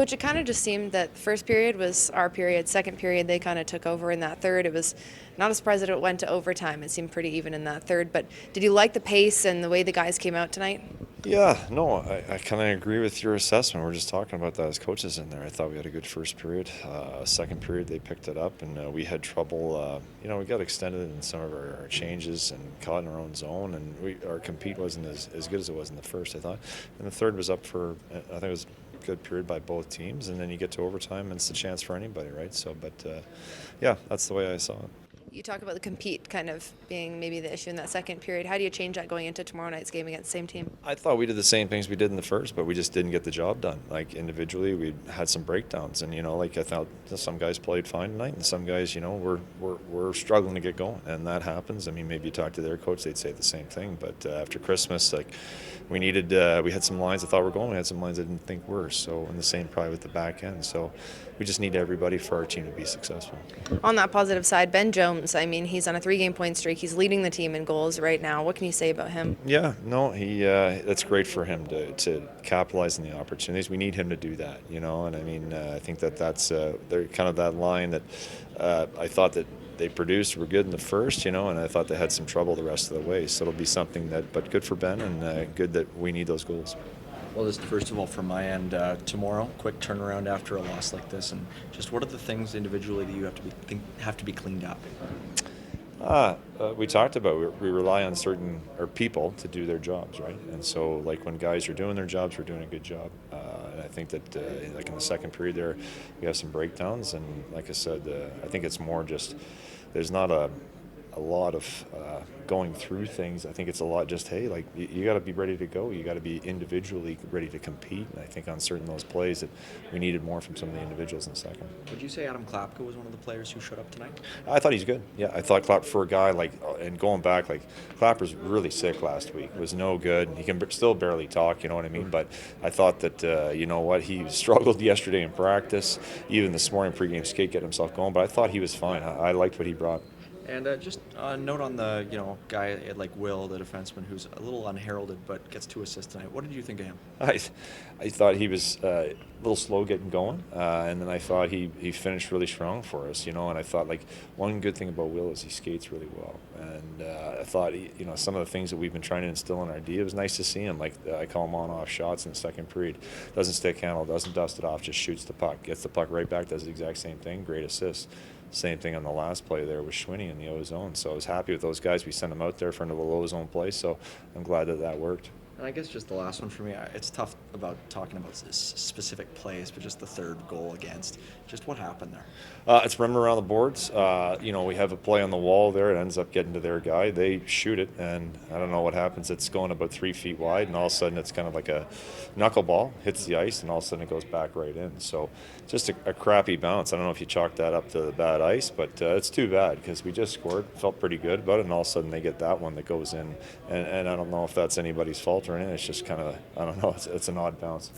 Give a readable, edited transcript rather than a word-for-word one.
Coach, it kind of just seemed that the first period was our period, second period they kind of took over in that third. It was not a surprise that it went to overtime. It seemed pretty even in that third. But did you like the pace and the way the guys came out tonight? Yeah, no, I kind of agree with your assessment. We're just talking about that as coaches in there. I thought we had a good first period. Second period, they picked it up, and we had trouble. We got extended in some of our changes and caught in our own zone, and our compete wasn't as good as it was in the first, I thought. And the third was up for, I think it was a good period by both teams, and then you get to overtime, and it's a chance for anybody, right? So, yeah, that's the way I saw it. You talk about the compete kind of being maybe the issue in that second period. How do you change that going into tomorrow night's game against the same team? I thought we did the same things we did in the first, but we just didn't get the job done. Like individually, we had some breakdowns, and I thought some guys played fine tonight, and some guys, we're struggling to get going, and that happens. I mean, maybe you talk to their coach, they'd say the same thing. But after Christmas, we had some lines I thought were going, we had some lines I didn't think were. So, and the same probably with the back end. So, we just need everybody for our team to be successful. On that positive side, Ben Jones, I mean, he's on a 3-game point streak. He's leading the team in goals right now. What can you say about him? Yeah, no, that's great for him to capitalize on the opportunities. We need him to do that, and I mean, I think that's they're kind of that line that I thought that they produced were good in the first, and I thought they had some trouble the rest of the way. So it'll be something but good for Ben, and good that we need those goals. Well, just first of all, from my end, tomorrow, quick turnaround after a loss like this, and just what are the things individually that you have to be cleaned up? We talked about we rely on certain people to do their jobs, right? And so, like when guys are doing their jobs, we're doing a good job. And I think that, like in the second period, there we have some breakdowns, and like I said, I think it's more just there's not a lot of going through things. I think it's a lot just, hey, like you got to be ready to go. You got to be individually ready to compete. And I think on certain of those plays that we needed more from some of the individuals in the second. Would you say Adam Klapka was one of the players who showed up tonight? I thought he's good. Yeah, I thought Klapka, for a guy and going back, Klapper's really sick last week. Was no good. He can still barely talk, you know what I mean? But I thought that, he struggled yesterday in practice, even this morning pregame skate, get himself going. But I thought he was fine. I liked what he brought. And just a note on the guy like Will, the defenseman, who's a little unheralded but gets 2 assists tonight. What did you think of him? I thought he was a little slow getting going, and then I thought he finished really strong for us, and I thought one good thing about Will is he skates really well, and I thought some of the things that we've been trying to instill in our D, it was nice to see him. I call him on-off shots in the second period. Doesn't stick handle, doesn't dust it off, just shoots the puck, gets the puck right back, does the exact same thing, great assist. Same thing on the last play there with Schwinny in the O-zone. So I was happy with those guys. We sent them out there for a little O-zone play, so I'm glad that worked. And I guess just the last one for me, it's tough about talking about specific plays, but just the third goal against. Just what happened there? It's running around the boards. We have a play on the wall there. It ends up getting to their guy. They shoot it, and I don't know what happens. It's going about 3 feet wide, and all of a sudden it's kind of like a knuckleball, hits the ice, and all of a sudden it goes back right in. So just a crappy bounce. I don't know if you chalk that up to the bad ice, but it's too bad because we just scored, felt pretty good about it, and all of a sudden they get that one that goes in. And I don't know if that's anybody's fault or anything. It's just kind of, I don't know, it's an odd bounce.